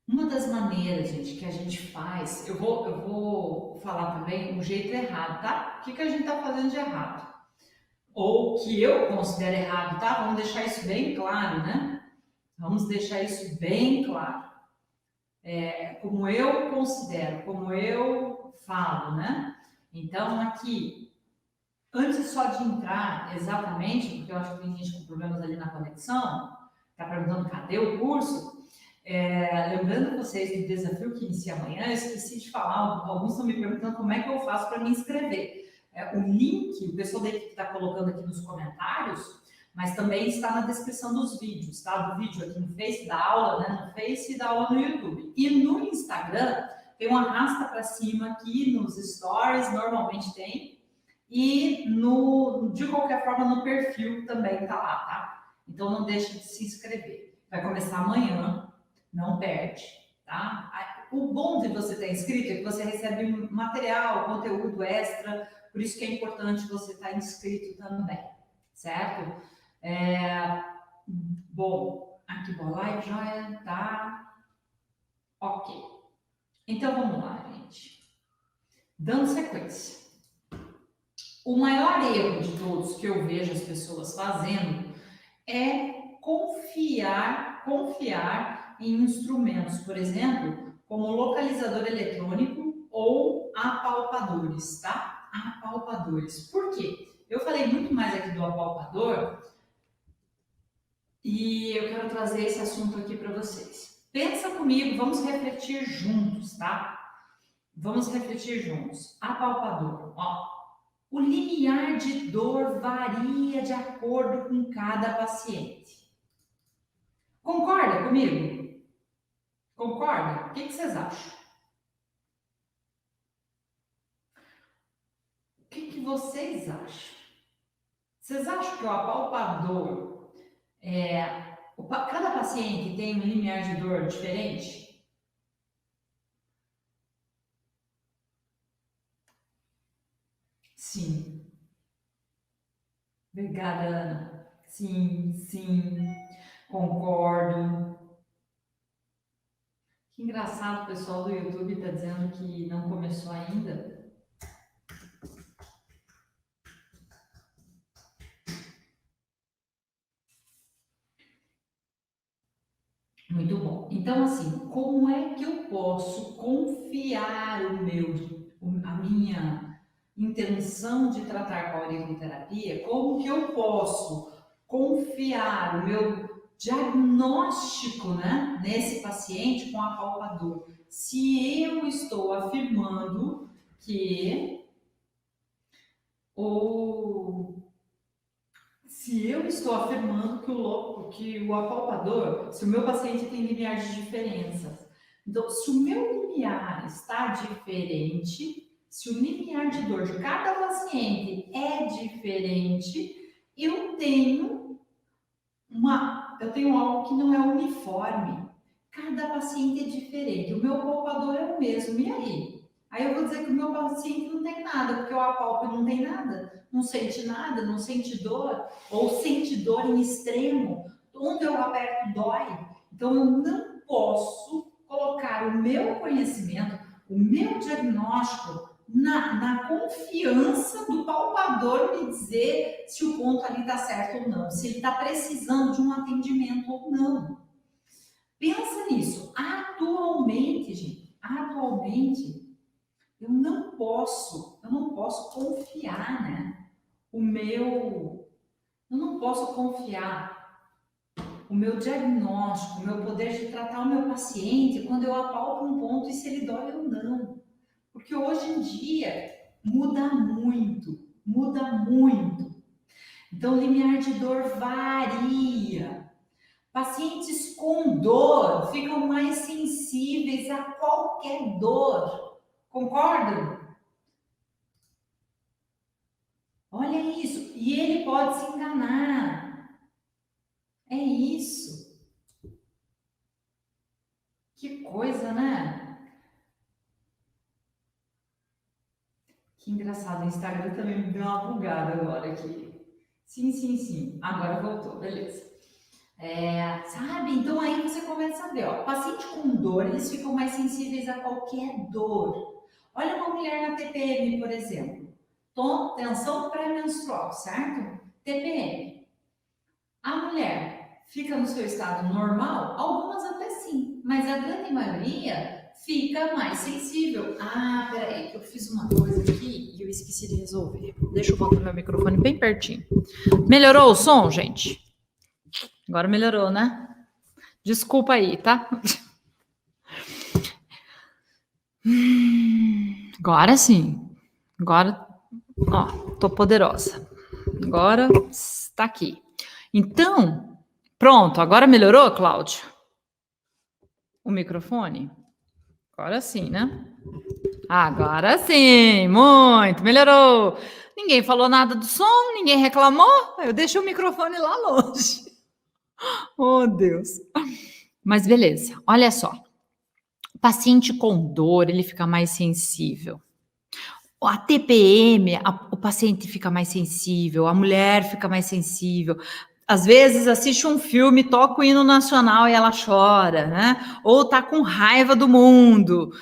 Uma das maneiras, gente, que a gente faz, eu vou falar também o jeito errado, tá? O que a gente tá fazendo de errado? Ou que eu considero errado, tá? Vamos deixar isso bem claro, né? Vamos deixar isso bem claro. Como eu considero, como eu falo, né? Então, aqui, antes só de entrar exatamente, porque eu acho que tem gente com problemas ali na conexão, tá perguntando cadê o curso? Lembrando vocês do desafio que inicia amanhã, eu esqueci de falar, alguns estão me perguntando como é que eu faço para me inscrever. O link, o pessoal da equipe está colocando aqui nos comentários, mas também está na descrição dos vídeos, tá? Do vídeo aqui no Face, da aula, né? No Face e da aula no YouTube. E no Instagram, tem um arrasta para cima aqui nos stories, normalmente tem, e de qualquer forma no perfil também tá lá, tá? Então não deixe de se inscrever. Vai começar amanhã, não perde, tá? O bom de você estar inscrito é que você recebe material, conteúdo extra, por isso que é importante você estar inscrito também, certo? Bom, aqui boa live, joia, tá? Ok. Então vamos lá, gente. Dando sequência. O maior erro de todos que eu vejo as pessoas fazendo é confiar em instrumentos, por exemplo, como localizador eletrônico ou apalpadores, tá? Apalpadores. Por quê? Eu falei muito mais aqui do apalpador e eu quero trazer esse assunto aqui para vocês. Pensa comigo, vamos refletir juntos, tá? Vamos refletir juntos. Apalpador, ó. O limiar de dor varia de acordo com cada paciente. Concorda comigo? Concorda? O que vocês acham? O que vocês acham? Vocês acham que o apalpador, cada paciente tem um limiar de dor diferente? Sim. Obrigada, Ana. Sim, sim, concordo. Que engraçado, o pessoal do YouTube está dizendo que não começou ainda. Muito bom. Então, assim, como é que eu posso confiar a minha intenção de tratar com a auriculoterapia? Como que eu posso confiar o meu diagnóstico, né, nesse paciente com apalpador? Se eu estou afirmando que o se eu estou afirmando que o apalpador, se o meu paciente tem limiar de diferenças, então, se o meu limiar está diferente, se o limiar de dor de cada paciente é diferente, eu tenho algo que não é uniforme. Cada paciente é diferente. O meu apalpador é o mesmo. E aí? Aí eu vou dizer que o meu paciente não tem nada, porque o apalpo não tem nada, não sente dor, ou sente dor em extremo. Onde eu aperto dói. Então eu não posso colocar o meu conhecimento, o meu diagnóstico na confiança do palpador me dizer se o ponto ali está certo ou não, se ele está precisando de um atendimento ou não. Pensa nisso. Atualmente, gente, eu não posso confiar, né? Eu não posso confiar o meu diagnóstico, o meu poder de tratar o meu paciente quando eu apalpo um ponto e se ele dói ou não. Porque hoje em dia muda muito, muda muito. Então, o limiar de dor varia. Pacientes com dor ficam mais sensíveis a qualquer dor. Concordam? Olha isso. E ele pode se enganar. É isso. Que coisa, né? Que engraçado. O Instagram também me deu uma bugada agora aqui. Sim, sim, sim. Agora voltou. Beleza. Sabe? Então aí você começa a ver, ó, paciente com dor, eles ficam mais sensíveis a qualquer dor. Olha uma mulher na TPM, por exemplo. Tensão pré-menstrual, certo? TPM. A mulher fica no seu estado normal? Algumas até sim, mas a grande maioria fica mais sensível. Ah, peraí, que eu fiz uma coisa aqui e eu esqueci de resolver. Deixa eu botar meu microfone bem pertinho. Melhorou o som, gente? Agora melhorou, né? Desculpa aí, tá? Agora sim. Agora, ó, tô poderosa. Agora está aqui. Então, pronto. Agora melhorou, Cláudio? O microfone? Agora sim, né? Agora sim, muito, melhorou. Ninguém falou nada do som, ninguém reclamou. Eu deixei o microfone lá longe. Oh, Deus. Mas beleza, olha só. O paciente com dor, ele fica mais sensível. A TPM, o paciente fica mais sensível, a mulher fica mais sensível. Às vezes assiste um filme, toca o hino nacional e ela chora, né? Ou tá com raiva do mundo.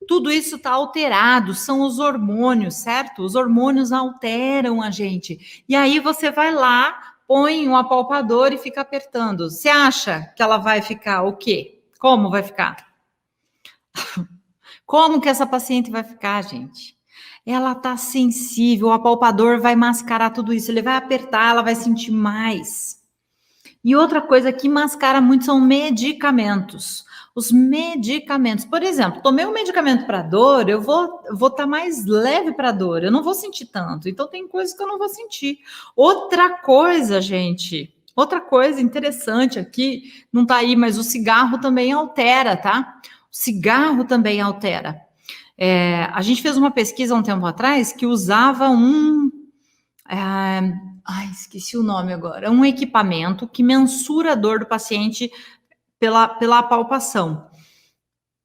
Tudo isso está alterado, são os hormônios, certo? Os hormônios alteram a gente. E aí você vai lá, põe um apalpador e fica apertando. Você acha que ela vai ficar o quê? Como vai ficar? Como que essa paciente vai ficar, gente? Ela tá sensível, o apalpador vai mascarar tudo isso, ele vai apertar, ela vai sentir mais. E outra coisa que mascara muito são medicamentos. Os medicamentos, por exemplo, tomei um medicamento para dor, eu vou estar mais leve para dor, eu não vou sentir tanto. Então tem coisas que eu não vou sentir. Outra coisa, gente, outra coisa interessante aqui, não tá aí, mas o cigarro também altera, tá? O cigarro também altera. A gente fez uma pesquisa há um tempo atrás que usava esqueci o nome agora. Um equipamento que mensura a dor do paciente pela palpação.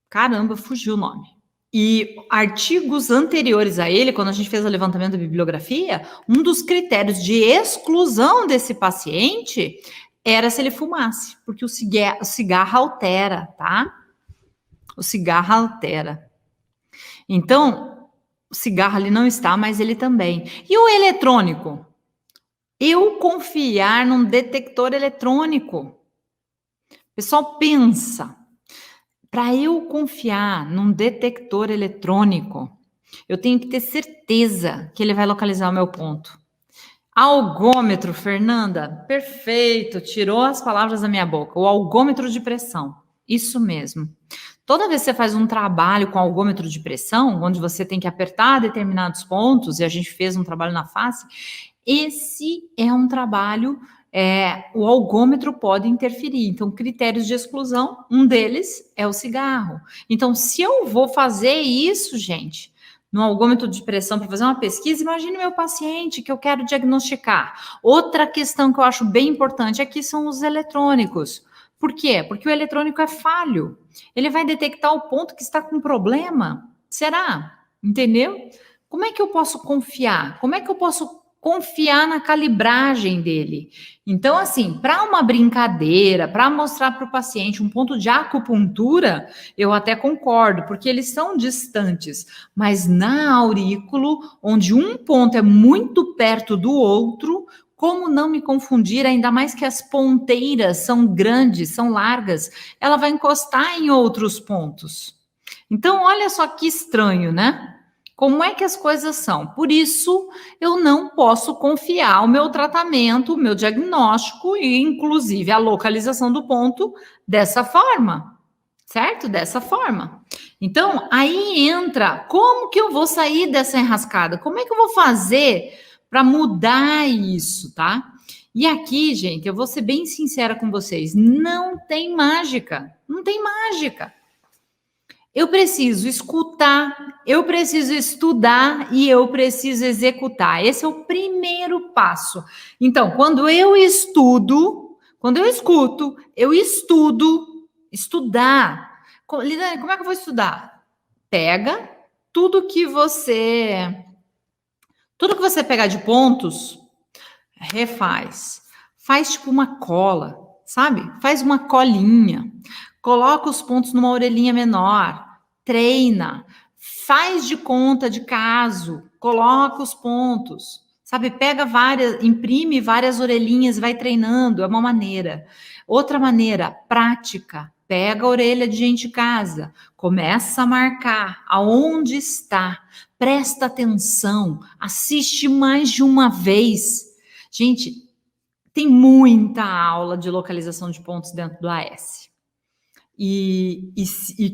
Caramba, fugiu o nome. E artigos anteriores a ele, quando a gente fez o levantamento da bibliografia, um dos critérios de exclusão desse paciente era se ele fumasse, porque o cigarro altera, tá? O cigarro altera. Então, o cigarro ali não está, mas ele também. E o eletrônico? Eu confiar num detector eletrônico. O pessoal pensa, para eu confiar num detector eletrônico, eu tenho que ter certeza que ele vai localizar o meu ponto. Algômetro, Fernanda, perfeito, tirou as palavras da minha boca. O algômetro de pressão, isso mesmo. Toda vez que você faz um trabalho com algômetro de pressão, onde você tem que apertar determinados pontos, e a gente fez um trabalho na face, esse é um trabalho, o algômetro pode interferir. Então, critérios de exclusão, um deles é o cigarro. Então, se eu vou fazer isso, gente, no algômetro de pressão para fazer uma pesquisa, imagine meu paciente que eu quero diagnosticar. Outra questão que eu acho bem importante aqui são os eletrônicos. Por quê? Porque o eletrônico é falho. Ele vai detectar o ponto que está com problema. Será? Entendeu? Como é que eu posso confiar? Como é que eu posso confiar na calibragem dele? Então, assim, para uma brincadeira, para mostrar para o paciente um ponto de acupuntura, eu até concordo, porque eles são distantes. Mas na aurículo, onde um ponto é muito perto do outro, como não me confundir, ainda mais que as ponteiras são grandes, são largas, ela vai encostar em outros pontos. Então, olha só que estranho, né? Como é que as coisas são? Por isso, eu não posso confiar o meu tratamento, o meu diagnóstico e, inclusive, a localização do ponto dessa forma, certo? Dessa forma. Então, aí entra, como que eu vou sair dessa enrascada? Como é que eu vou fazer para mudar isso, tá? E aqui, gente, eu vou ser bem sincera com vocês, não tem mágica, não tem mágica. Eu preciso escutar, eu preciso estudar e eu preciso executar. Esse é o primeiro passo. Então, quando eu escuto, eu estudo, estudar. Lidane, como é que eu vou estudar? Pega tudo que você pegar de pontos, refaz. Faz tipo uma cola. sabe? Faz uma colinha, coloca os pontos numa orelhinha menor, treina, faz de conta de caso, coloca os pontos, sabe? Pega várias, imprime várias orelhinhas e vai treinando, é uma maneira. Outra maneira, prática. Pega a orelha de gente de casa, começa a marcar aonde está, presta atenção, assiste mais de uma vez. Gente, tem muita aula de localização de pontos dentro do AS. E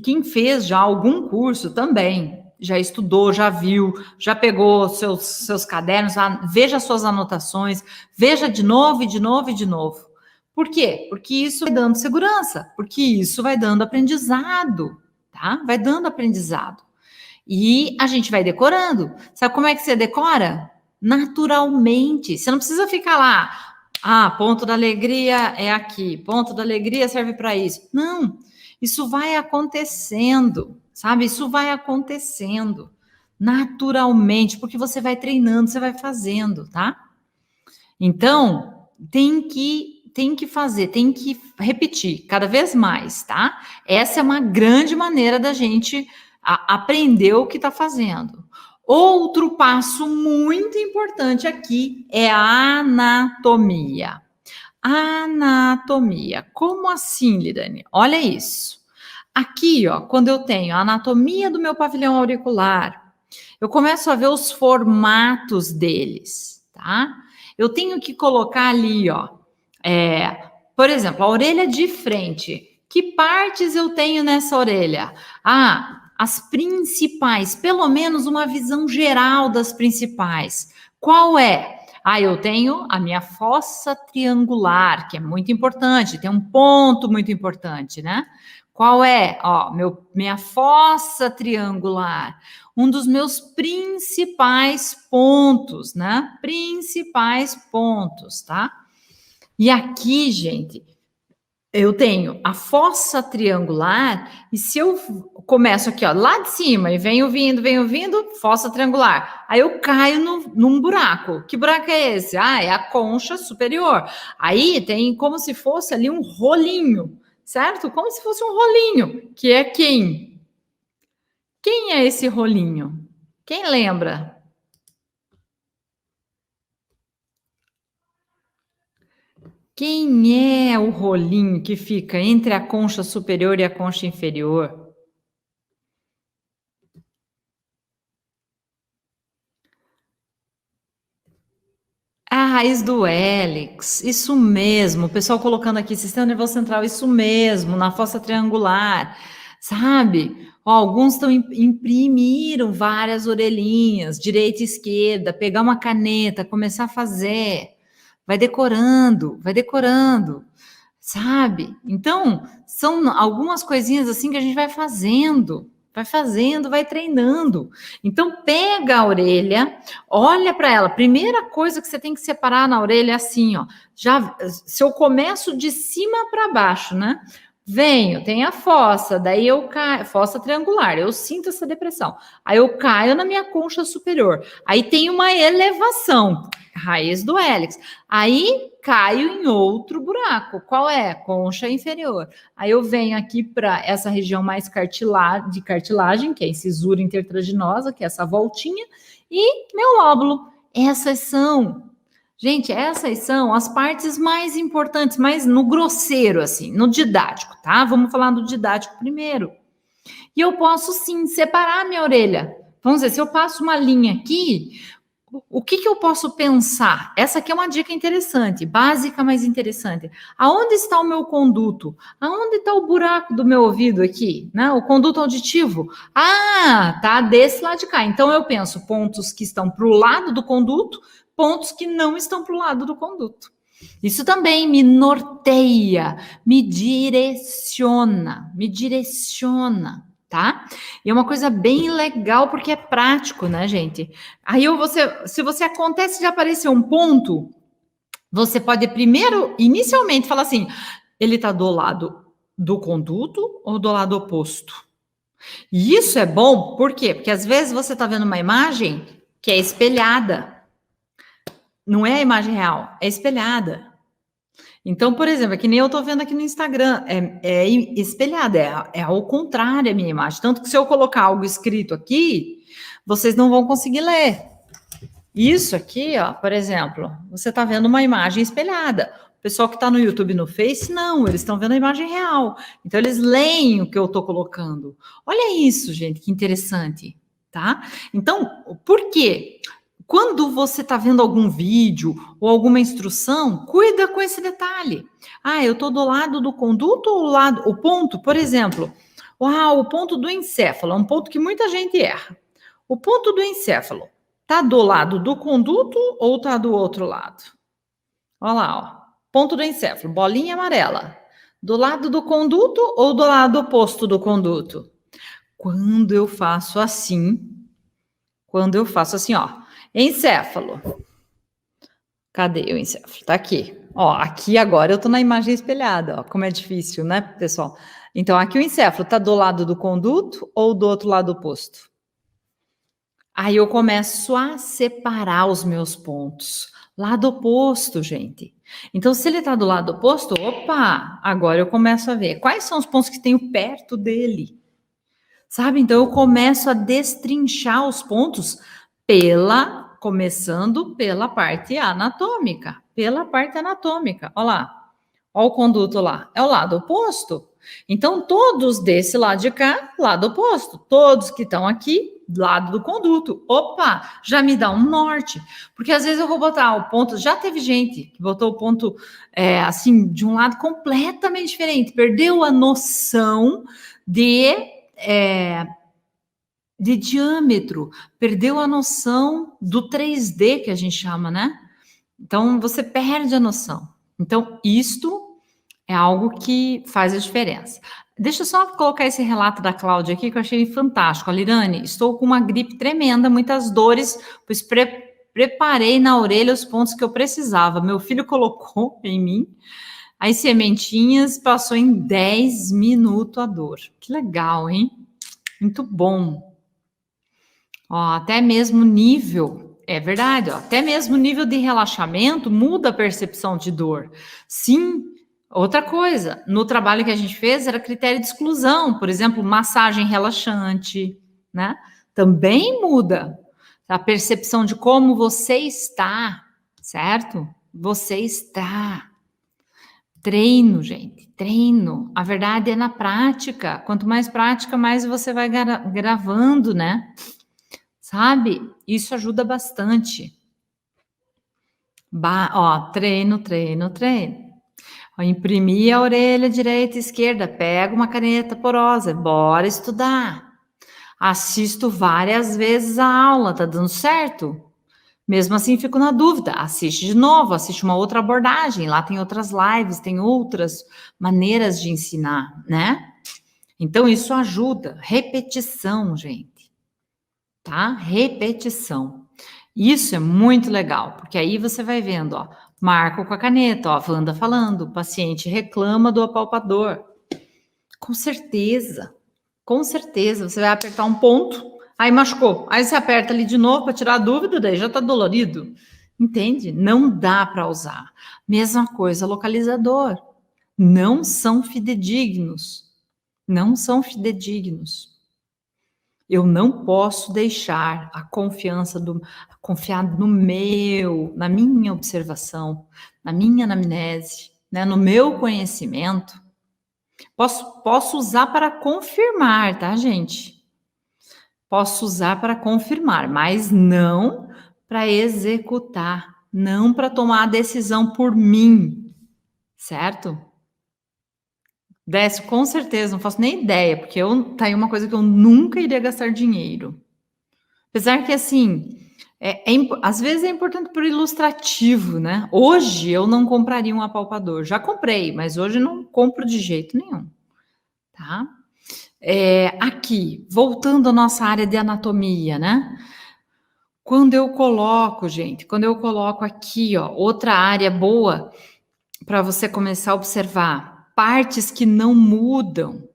quem fez já algum curso também, já estudou, já viu, já pegou seus cadernos, veja suas anotações, veja de novo e de novo e de novo. Por quê? Porque isso vai dando segurança, porque isso vai dando aprendizado, tá? Vai dando aprendizado. E a gente vai decorando. Sabe como é que você decora? Naturalmente. Você não precisa ficar lá, ponto da alegria é aqui, ponto da alegria serve para isso. Não, isso vai acontecendo, sabe? Isso vai acontecendo naturalmente, porque você vai treinando, você vai fazendo, tá? Então, tem que fazer, tem que repetir cada vez mais, tá? Essa é uma grande maneira da gente aprender o que está fazendo. Outro passo muito importante aqui é a anatomia. Anatomia. Como assim, Lidane? Olha isso. Aqui, ó, quando eu tenho a anatomia do meu pavilhão auricular, eu começo a ver os formatos deles, tá? Eu tenho que colocar ali, ó, por exemplo, a orelha de frente. Que partes eu tenho nessa orelha? As principais, pelo menos uma visão geral das principais. Qual é? Eu tenho a minha fossa triangular, que é muito importante, tem um ponto muito importante, né? Qual é? Minha fossa triangular, um dos meus principais pontos, né? Principais pontos, tá? E aqui, gente, eu tenho a fossa triangular, e se eu começo aqui, ó, lá de cima, e venho vindo, fossa triangular. Aí eu caio num buraco. Que buraco é esse? É a concha superior. Aí tem como se fosse ali um rolinho, certo? Como se fosse um rolinho, que é quem? Quem é esse rolinho? Quem lembra? Quem é o rolinho que fica entre a concha superior e a concha inferior? A raiz do hélix, isso mesmo. O pessoal colocando aqui, sistema nervoso central, isso mesmo, na fossa triangular, sabe? Alguns imprimiram várias orelhinhas, direita e esquerda, pegar uma caneta, começar a fazer. Vai decorando, sabe? Então, são algumas coisinhas assim que a gente vai fazendo, vai treinando. Então, pega a orelha, olha para ela. Primeira coisa que você tem que separar na orelha é assim, ó. Se eu começo de cima para baixo, né? Tem a fossa, daí eu caio, fossa triangular, eu sinto essa depressão. Aí eu caio na minha concha superior. Aí tem uma elevação, raiz do hélix. Aí caio em outro buraco. Qual é? Concha inferior. Aí eu venho aqui para essa região mais de cartilagem, que é a incisura intertraginosa, que é essa voltinha, e meu lóbulo. Essas são as partes mais importantes, mais no grosseiro, assim, no didático, tá? Vamos falar do didático primeiro. E eu posso, sim, separar a minha orelha. Vamos dizer, se eu passo uma linha aqui, o que eu posso pensar? Essa aqui é uma dica interessante, básica, mas interessante. Aonde está o meu conduto? Aonde está o buraco do meu ouvido aqui? Né? O conduto auditivo? Tá desse lado de cá. Então, eu penso pontos que estão para o lado do conduto, pontos que não estão para o lado do conduto. Isso também me norteia, me direciona, tá? E é uma coisa bem legal porque é prático, né, gente? Aí se você acontece de aparecer um ponto, você pode inicialmente falar assim, ele tá do lado do conduto ou do lado oposto? E isso é bom, por quê? Porque às vezes você tá vendo uma imagem que é espelhada. Não é a imagem real, é espelhada. Então, por exemplo, é que nem eu tô vendo aqui no Instagram, é espelhada, é ao contrário a minha imagem. Tanto que se eu colocar algo escrito aqui, vocês não vão conseguir ler. Isso aqui, ó, por exemplo, você está vendo uma imagem espelhada. O pessoal que está no YouTube e no Face, não, eles estão vendo a imagem real. Então, eles leem o que eu estou colocando. Olha isso, gente, que interessante, tá? Então, por quê? Quando você está vendo algum vídeo ou alguma instrução, cuida com esse detalhe. Ah, eu estou do lado do conduto ou o ponto, por exemplo, o ponto do encéfalo, é um ponto que muita gente erra. O ponto do encéfalo tá do lado do conduto ou tá do outro lado? Olha lá, ó. Ponto do encéfalo, bolinha amarela. Do lado do conduto ou do lado oposto do conduto? Quando eu faço assim, ó, encéfalo. Cadê o encéfalo? Tá aqui. Ó, aqui agora eu tô na imagem espelhada, ó, como é difícil, né, pessoal? Então, aqui o encéfalo tá do lado do conduto ou do outro lado oposto? Aí eu começo a separar os meus pontos. Lado oposto, gente. Então, se ele está do lado oposto, opa, agora eu começo a ver quais são os pontos que tenho perto dele. Sabe? Então, eu começo a destrinchar os pontos começando pela parte anatômica. Pela parte anatômica. Olha lá. Olha o conduto lá. É o lado oposto. Então, todos desse lado de cá, lado oposto. Todos que estão aqui, lado do conduto. Opa, já me dá um norte. Porque às vezes eu vou botar o ponto. Já teve gente que botou o ponto assim, de um lado completamente diferente. Perdeu a noção de diâmetro. Perdeu a noção do 3D, que a gente chama, né? Então, você perde a noção. Então, isto é algo que faz a diferença. Deixa eu só colocar esse relato da Cláudia aqui, que eu achei fantástico. Lirane, estou com uma gripe tremenda, muitas dores, pois preparei na orelha os pontos que eu precisava. Meu filho colocou em mim as sementinhas, passou em 10 minutos a dor. Que legal, hein? Muito bom. Ó, até mesmo nível, é verdade, ó, até mesmo nível de relaxamento muda a percepção de dor. Sim, outra coisa, no trabalho que a gente fez era critério de exclusão, por exemplo, massagem relaxante, né? Também muda a percepção de como você está, certo? Você está. Treino, gente, treino. A verdade é na prática. Quanto mais prática, mais você vai gravando, né? Sabe? Isso ajuda bastante. Ó, treino. Ó, imprimir a orelha direita e esquerda. Pega uma caneta porosa. Bora estudar. Assisto várias vezes a aula. Tá dando certo? Mesmo assim, fico na dúvida. Assiste de novo, assiste uma outra abordagem. Lá tem outras lives, tem outras maneiras de ensinar, né? Então, isso ajuda. Repetição, gente. Tá? Repetição. Isso é muito legal, porque aí você vai vendo, ó, marco com a caneta, ó, Wanda falando, o paciente reclama do apalpador. Com certeza, você vai apertar um ponto, aí machucou, aí você aperta ali de novo para tirar a dúvida, daí já tá dolorido. Entende? Não dá para usar. Mesma coisa, localizador. Não são fidedignos. Não são fidedignos. Eu não posso deixar a confiar na minha observação, na minha anamnese, né, no meu conhecimento. Posso usar para confirmar, tá, gente? Posso usar para confirmar, mas não para executar, não para tomar a decisão por mim, certo? Décio, com certeza, não faço nem ideia, porque tá aí uma coisa que eu nunca iria gastar dinheiro. Apesar que, assim, às vezes é importante por ilustrativo, né? Hoje eu não compraria um apalpador. Já comprei, mas hoje não compro de jeito nenhum, tá? Aqui, voltando à nossa área de anatomia, né? Quando eu coloco aqui, ó, outra área boa para você começar a observar partes que não mudam.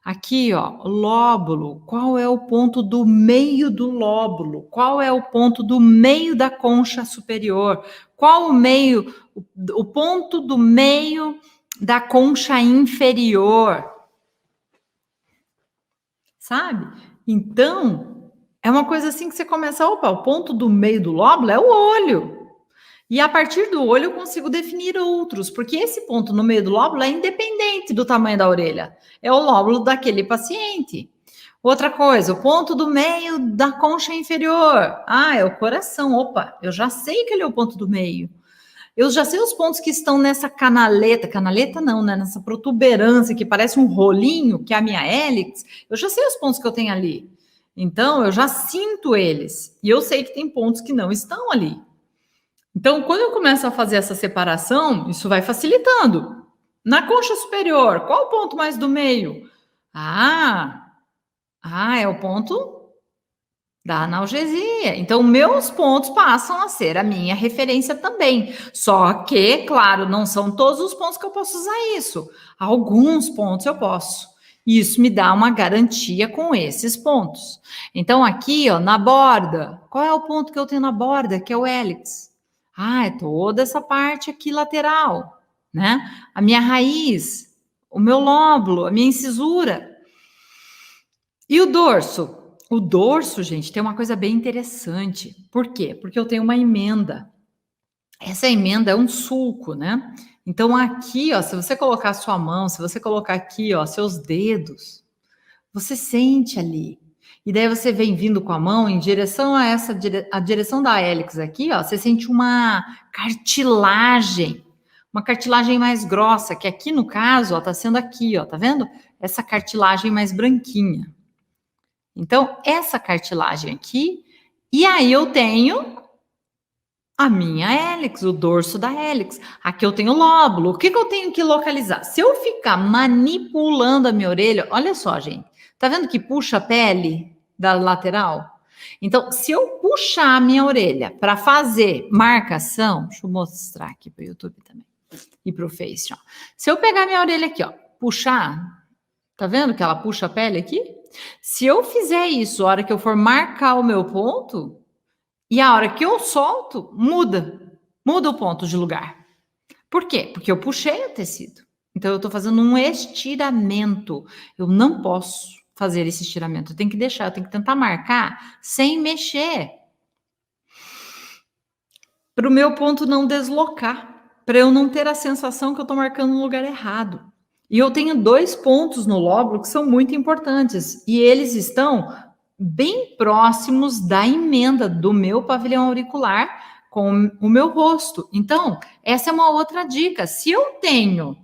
Aqui, ó, lóbulo. Qual é o ponto do meio do lóbulo? Qual é o ponto do meio da concha superior? Qual o ponto do meio da concha inferior? Sabe? Então, é uma coisa assim que você começa, opa, o ponto do meio do lóbulo é o olho. E a partir do olho eu consigo definir outros, porque esse ponto no meio do lóbulo é independente do tamanho da orelha. É o lóbulo daquele paciente. Outra coisa, o ponto do meio da concha inferior. Ah, é o coração. Opa, eu já sei que ele é o ponto do meio. Eu já sei os pontos que estão nessa canaleta não, né? Nessa protuberância que parece um rolinho, que é a minha hélix. Eu já sei os pontos que eu tenho ali. Então, eu já sinto eles. E eu sei que tem pontos que não estão ali. Então, quando eu começo a fazer essa separação, isso vai facilitando. Na concha superior, qual o ponto mais do meio? É o ponto da analgesia. Então, meus pontos passam a ser a minha referência também. Só que, claro, não são todos os pontos que eu posso usar isso. Alguns pontos eu posso. Isso me dá uma garantia com esses pontos. Então, aqui, ó, na borda, qual é o ponto que eu tenho na borda? Que é o hélix. É toda essa parte aqui lateral, né? A minha raiz, o meu lóbulo, a minha incisura. E o dorso? O dorso, gente, tem uma coisa bem interessante. Por quê? Porque eu tenho uma emenda. Essa emenda é um sulco, né? Então, aqui, ó, se você colocar a sua mão, se você colocar aqui, ó, seus dedos, você sente ali. E daí você vem vindo com a mão em direção a a direção da hélix aqui, ó, você sente uma cartilagem mais grossa, que aqui no caso, ó, tá sendo aqui, ó, tá vendo? Essa cartilagem mais branquinha. Então, essa cartilagem aqui, e aí eu tenho a minha hélix, o dorso da hélix. Aqui eu tenho o lóbulo. O que eu tenho que localizar? Se eu ficar manipulando a minha orelha, olha só, gente. Tá vendo que puxa a pele da lateral? Então, se eu puxar a minha orelha para fazer marcação, deixa eu mostrar aqui para o YouTube também e para o Face. Ó. Se eu pegar minha orelha aqui, ó, puxar, tá vendo que ela puxa a pele aqui? Se eu fizer isso, a hora que eu for marcar o meu ponto, e a hora que eu solto, muda o ponto de lugar. Por quê? Porque eu puxei o tecido. Então, eu estou fazendo um estiramento. Eu não posso fazer esse estiramento. Eu tenho que deixar, eu tenho que tentar marcar sem mexer. Para o meu ponto não deslocar. Para eu não ter a sensação que eu estou marcando no lugar errado. E eu tenho 2 pontos no lóbulo que são muito importantes. E eles estão bem próximos da emenda do meu pavilhão auricular com o meu rosto. Então, essa é uma outra dica. Se eu tenho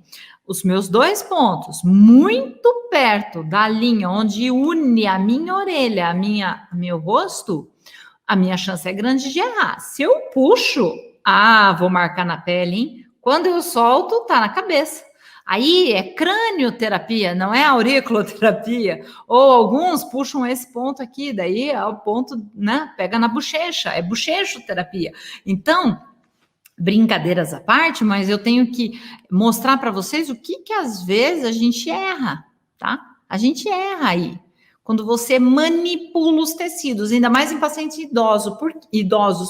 os meus 2 pontos muito perto da linha onde une a minha orelha, meu rosto, a minha chance é grande de errar. Se eu puxo, vou marcar na pele, hein? Quando eu solto, tá na cabeça. Aí é cranioterapia, não é auriculoterapia. Ou alguns puxam esse ponto aqui, daí é o ponto, né? Pega na bochecha, é bochechoterapia. Então, brincadeiras à parte, mas eu tenho que mostrar para vocês o que às vezes a gente erra, tá? A gente erra aí. Quando você manipula os tecidos, ainda mais em pacientes idosos.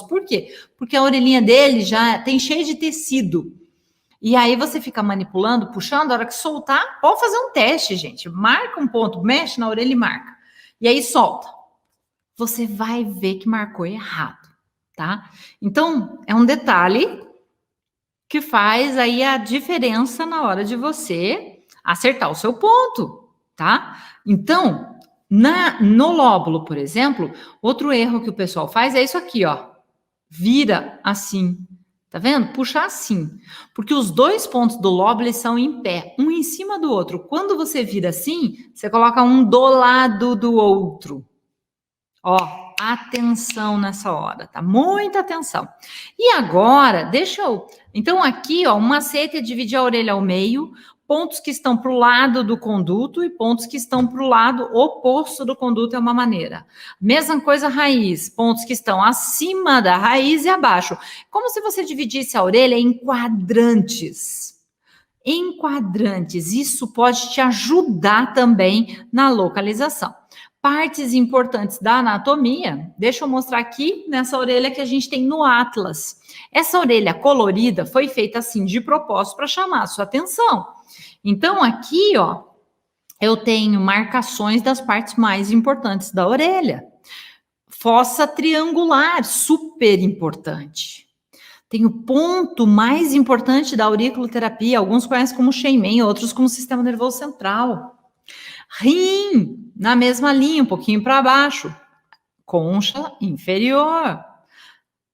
Por quê? Porque a orelhinha dele já tem cheio de tecido. E aí você fica manipulando, puxando, a hora que soltar, pode fazer um teste, gente. Marca um ponto, mexe na orelha e marca. E aí solta. Você vai ver que marcou errado, tá? Então, é um detalhe que faz aí a diferença na hora de você acertar o seu ponto, tá? Então, no lóbulo, por exemplo, outro erro que o pessoal faz é isso aqui, ó. Vira assim. Tá vendo? Puxa assim. Porque os 2 pontos do lóbulo eles são em pé, um em cima do outro. Quando você vira assim, você coloca um do lado do outro. Ó, atenção nessa hora, tá? Muita atenção. E agora, Então, aqui, ó, um macete é dividir a orelha ao meio, pontos que estão para o lado do conduto e pontos que estão para o lado oposto do conduto é uma maneira. Mesma coisa raiz, pontos que estão acima da raiz e abaixo. Como se você dividisse a orelha em quadrantes. em quadrantes. Isso pode te ajudar também na localização. Partes importantes da anatomia, deixa eu mostrar aqui nessa orelha que a gente tem no Atlas. Essa orelha colorida foi feita assim de propósito para chamar a sua atenção. Então aqui, ó, eu tenho marcações das partes mais importantes da orelha. Fossa triangular, super importante. Tem o ponto mais importante da auriculoterapia, alguns conhecem como Shenmen, outros como sistema nervoso central. Rim, na mesma linha, um pouquinho para baixo. Concha inferior.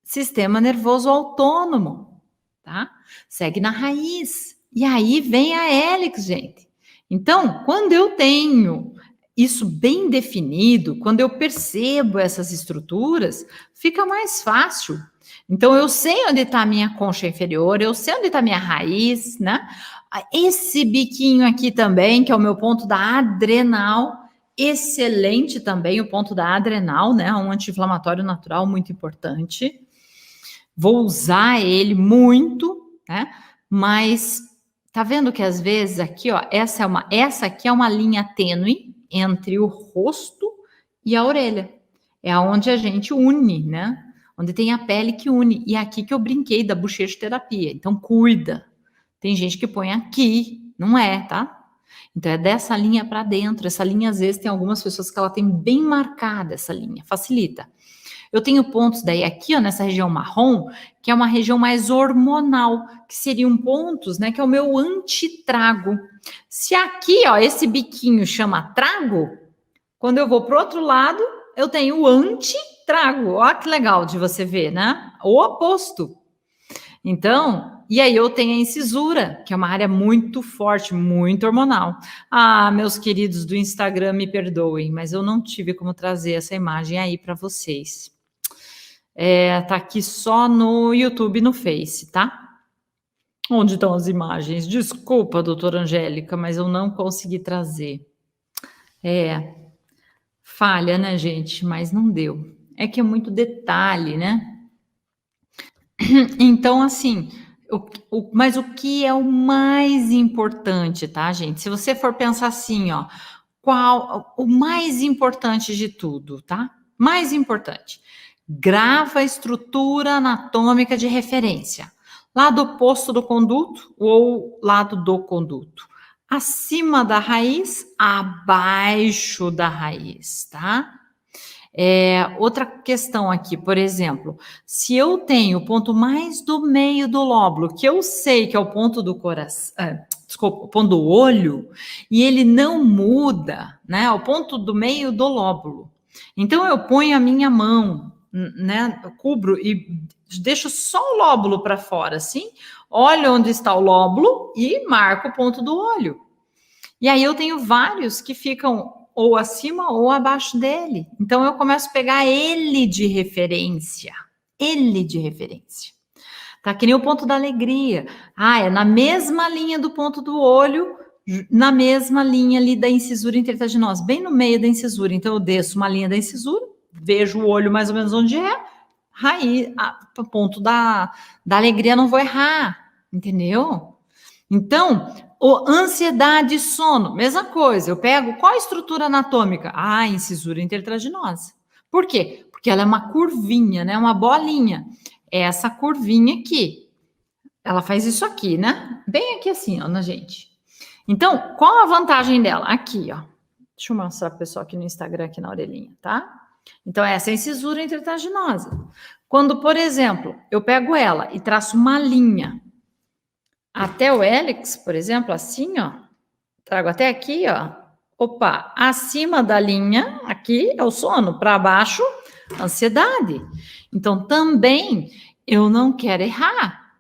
Sistema nervoso autônomo, tá? Segue na raiz. E aí vem a hélix, gente. Então, quando eu tenho isso bem definido, quando eu percebo essas estruturas, fica mais fácil. Então, eu sei onde está a minha concha inferior, eu sei onde está a minha raiz, né? Esse biquinho aqui também, que é o meu ponto da adrenal, excelente também o ponto da adrenal, né? Um anti-inflamatório natural muito importante. Vou usar ele muito, né? Mas tá vendo que às vezes aqui, ó, essa aqui é uma linha tênue entre o rosto e a orelha. É aonde a gente une, né? Onde tem a pele que une. E é aqui que eu brinquei da bochecha terapia. Então cuida. Tem gente que põe aqui, não é, tá? Então é dessa linha para dentro. Essa linha às vezes tem algumas pessoas que ela tem bem marcada essa linha, facilita. Eu tenho pontos daí aqui, ó, nessa região marrom, que é uma região mais hormonal, que seriam pontos, né, que é o meu antitrago. Se aqui, ó, esse biquinho chama trago, quando eu vou pro outro lado, eu tenho o antitrago. Ó, que legal de você ver, né? O oposto. Então, e aí eu tenho a incisura, que é uma área muito forte, muito hormonal. Ah, meus queridos do Instagram, me perdoem, mas eu não tive como trazer essa imagem aí para vocês. Tá aqui só no YouTube e no Face, tá? Onde estão as imagens? Desculpa, doutora Angélica, mas eu não consegui trazer. Falha, né, gente? Mas não deu. É que é muito detalhe, né? Então, assim, mas o que é o mais importante, tá, gente? Se você for pensar assim, ó, qual o mais importante de tudo, tá? Mais importante. Grava a estrutura anatômica de referência. Lado oposto do conduto ou lado do conduto. Acima da raiz, abaixo da raiz, tá? Outra questão aqui, por exemplo, se eu tenho o ponto mais do meio do lóbulo, que eu sei que é o ponto do coração, desculpa, o ponto do olho, e ele não muda, né? O ponto do meio do lóbulo. Então eu ponho a minha mão, né? Eu cubro e deixo só o lóbulo para fora, assim, olho onde está o lóbulo e marco o ponto do olho. E aí eu tenho vários que ficam ou acima ou abaixo dele. Então eu começo a pegar ele de referência. Ele de referência. Tá que nem o ponto da alegria. É na mesma linha do ponto do olho, na mesma linha ali da incisura intertaginosa, bem no meio da incisura. Então eu desço uma linha da incisura, vejo o olho mais ou menos onde é, raiz, ponto da alegria, não vou errar, entendeu? Então, ansiedade e sono, mesma coisa. Eu pego qual a estrutura anatômica? Incisura intertraginosa. Por quê? Porque ela é uma curvinha, né? Uma bolinha. Essa curvinha aqui, ela faz isso aqui, né? Bem aqui assim, ó, na gente. Então, qual a vantagem dela? Aqui, ó. Deixa eu mostrar para o pessoal aqui no Instagram, aqui na orelhinha, tá? Então, essa é a incisura intertraginosa. Quando, por exemplo, eu pego ela e traço uma linha até o hélix, por exemplo, assim, ó, trago até aqui, ó, opa, acima da linha, aqui é o sono, para baixo, ansiedade. Então, também, eu não quero errar,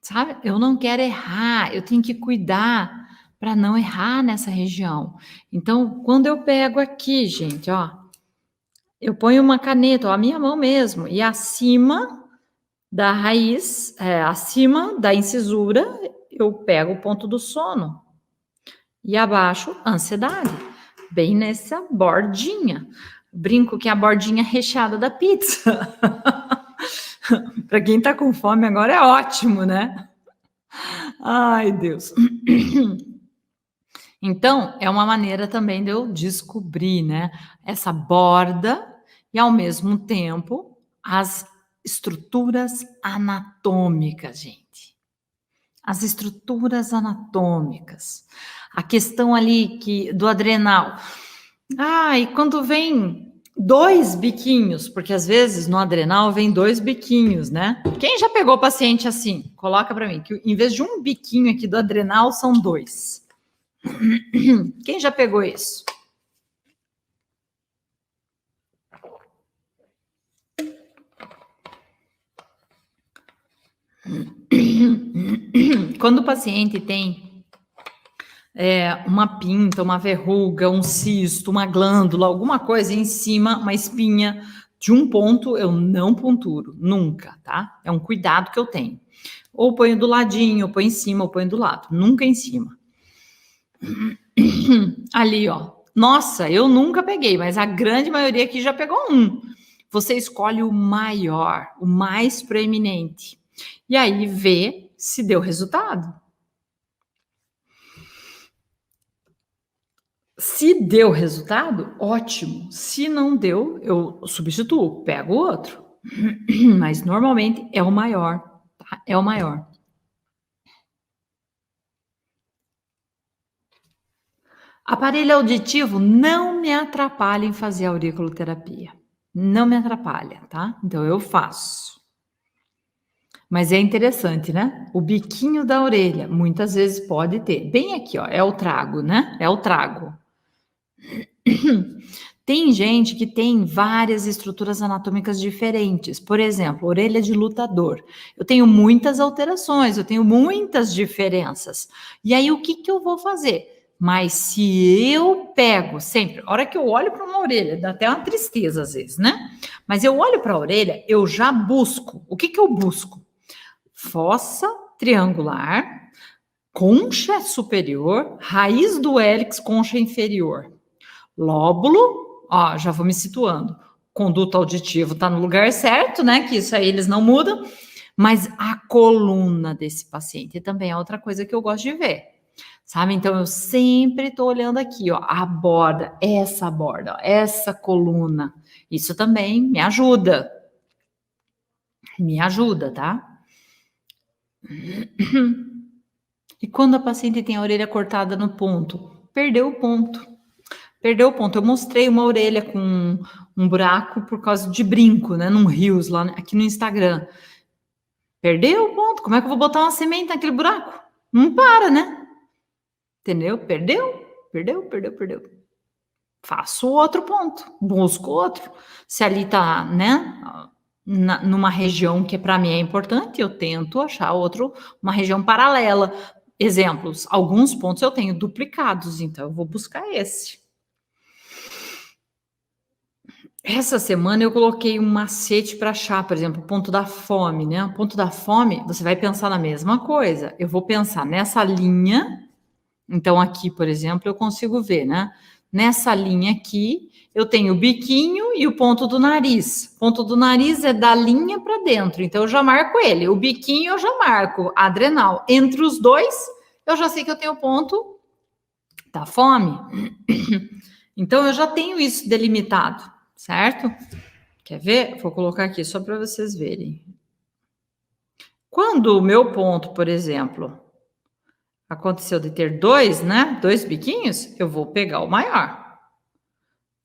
sabe? Eu não quero errar, eu tenho que cuidar para não errar nessa região. Então, quando eu pego aqui, gente, ó, eu ponho uma caneta, ó, a minha mão mesmo, e acima da raiz, acima da incisura, eu pego o ponto do sono. E abaixo, ansiedade. Bem nessa bordinha. Brinco que é a bordinha recheada da pizza. Para quem tá com fome agora é ótimo, né? Ai, Deus. Então, é uma maneira também de eu descobrir, né, essa borda e, ao mesmo tempo, as estruturas anatômicas, gente. As estruturas anatômicas. A questão ali que do adrenal. Ah, e quando vem 2 biquinhos, porque às vezes no adrenal vem 2 biquinhos, né? Quem já pegou paciente assim? Coloca para mim, que em vez de um biquinho aqui do adrenal, são 2. Quem já pegou isso? Quando o paciente tem uma pinta, uma verruga, um cisto, uma glândula, alguma coisa em cima, uma espinha de um ponto, eu não punturo, nunca, tá? É um cuidado que eu tenho. Ou ponho do ladinho, ou ponho em cima, ou ponho do lado, nunca em cima. Ali, ó. Nossa, eu nunca peguei, mas a grande maioria aqui já pegou um. Você escolhe o maior, o mais proeminente. E aí vê se deu resultado. Se deu resultado, ótimo. Se não deu, eu substituo, pego outro. Mas normalmente é o maior, tá? É o maior. Aparelho auditivo não me atrapalha em fazer auriculoterapia. Não me atrapalha, tá? Então eu faço. Mas é interessante, né? O biquinho da orelha, muitas vezes pode ter. Bem aqui, ó, é o trago, né? É o trago. Tem gente que tem várias estruturas anatômicas diferentes. Por exemplo, orelha de lutador. Eu tenho muitas alterações, eu tenho muitas diferenças. E aí, o que, que eu vou fazer? Mas se eu pego sempre, a hora que eu olho para uma orelha, dá até uma tristeza às vezes, né? Mas eu olho para a orelha, eu já busco. O que, que eu busco? Fossa triangular, concha superior, raiz do hélix, concha inferior. Lóbulo, ó, já vou me situando. Conduto auditivo está no lugar certo, né? Que isso aí eles não mudam. Mas a coluna desse paciente também é outra coisa que eu gosto de ver. Sabe? Então eu sempre estou olhando aqui, ó, a borda, ó, essa coluna. Isso também me ajuda. Me ajuda, tá? E quando a paciente tem a orelha cortada no ponto? Perdeu o ponto. Perdeu o ponto. Eu mostrei uma orelha com um buraco por causa de brinco, né? Num rios lá aqui no Instagram. Perdeu o ponto. Como é que eu vou botar uma semente naquele buraco? Não para, né? Entendeu? Perdeu, perdeu, perdeu, perdeu. Faço outro ponto, busco outro. Se ali tá, né? Numa região que para mim é importante, eu tento achar outro, uma região paralela. Exemplos, alguns pontos eu tenho duplicados, então eu vou buscar esse. Essa semana eu coloquei um macete para achar, por exemplo, o ponto da fome, né? O ponto da fome, você vai pensar na mesma coisa. Eu vou pensar nessa linha. Então, aqui, por exemplo, eu consigo ver, né? Nessa linha aqui, eu tenho o biquinho e o ponto do nariz. O ponto do nariz é da linha para dentro, então eu já marco ele. O biquinho eu já marco, adrenal. Entre os dois, eu já sei que eu tenho o ponto da fome. Então, eu já tenho isso delimitado, certo? Quer ver? Vou colocar aqui só para vocês verem. Quando o meu ponto, por exemplo, aconteceu de ter 2, né? 2 biquinhos, eu vou pegar o maior.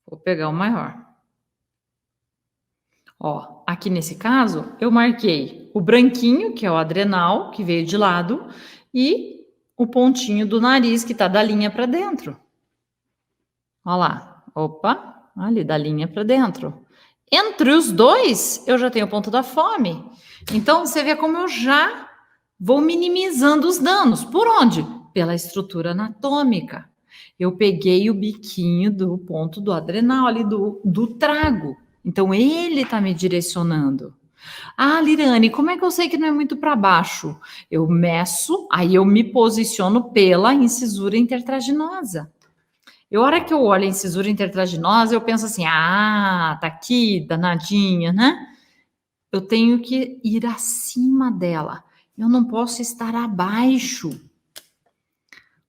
Vou pegar o maior. Ó, aqui nesse caso, eu marquei o branquinho, que é o adrenal, que veio de lado, e o pontinho do nariz, que tá da linha para dentro. Ó lá. Opa, ali da linha para dentro. Entre os dois, eu já tenho o ponto da fome. Então, você vê como eu já vou minimizando os danos. Por onde? Pela estrutura anatômica. Eu peguei o biquinho do ponto do adrenal, ali do trago. Então, ele está me direcionando. Ah, Lirane, como é que eu sei que não é muito para baixo? Eu meço, aí eu me posiciono pela incisura intertraginosa. E a hora que eu olho a incisura intertraginosa, eu penso assim, tá aqui, danadinha, né? Eu tenho que ir acima dela. Eu não posso estar abaixo,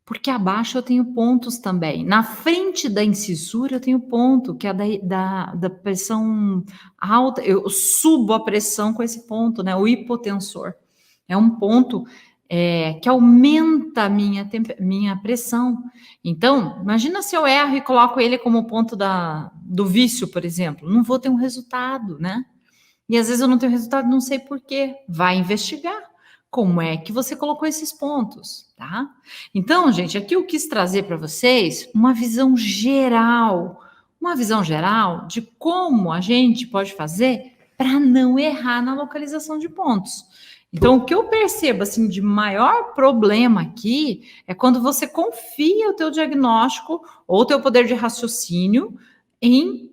porque abaixo eu tenho pontos também. Na frente da incisura eu tenho ponto, que é da pressão alta. Eu subo a pressão com esse ponto, né? O hipotensor. É um ponto que aumenta a minha pressão. Então, imagina se eu erro e coloco ele como ponto do vício, por exemplo. Não vou ter um resultado, né? E às vezes eu não tenho resultado, não sei por quê. Vai investigar. Como é que você colocou esses pontos, tá? Então, gente, aqui eu quis trazer para vocês uma visão geral de como a gente pode fazer para não errar na localização de pontos. Então, o que eu percebo assim de maior problema aqui é quando você confia o teu diagnóstico ou o teu poder de raciocínio em,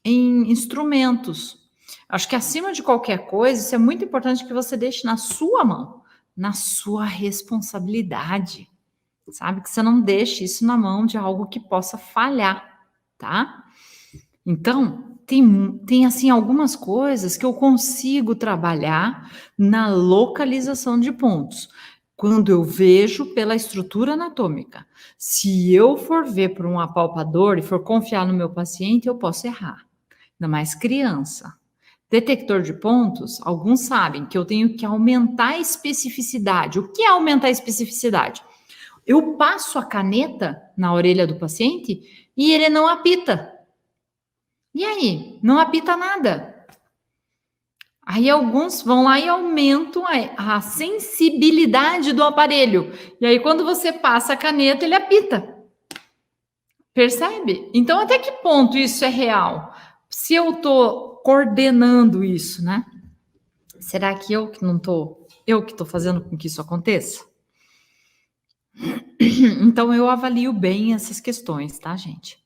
em instrumentos. Acho que acima de qualquer coisa, isso é muito importante que você deixe na sua mão, na sua responsabilidade, sabe? Que você não deixe isso na mão de algo que possa falhar, tá? Então, tem assim algumas coisas que eu consigo trabalhar na localização de pontos. Quando eu vejo pela estrutura anatômica. Se eu for ver por um apalpador e for confiar no meu paciente, eu posso errar. Ainda mais criança. Detector de pontos, alguns sabem que eu tenho que aumentar a especificidade. O que é aumentar a especificidade? Eu passo a caneta na orelha do paciente e ele não apita. E aí? Não apita nada. Aí alguns vão lá e aumentam a sensibilidade do aparelho. E aí quando você passa a caneta, ele apita. Percebe? Então até que ponto isso é real? Se eu estou coordenando isso, né? Será que eu que estou fazendo com que isso aconteça? Então eu avalio bem essas questões, tá, gente?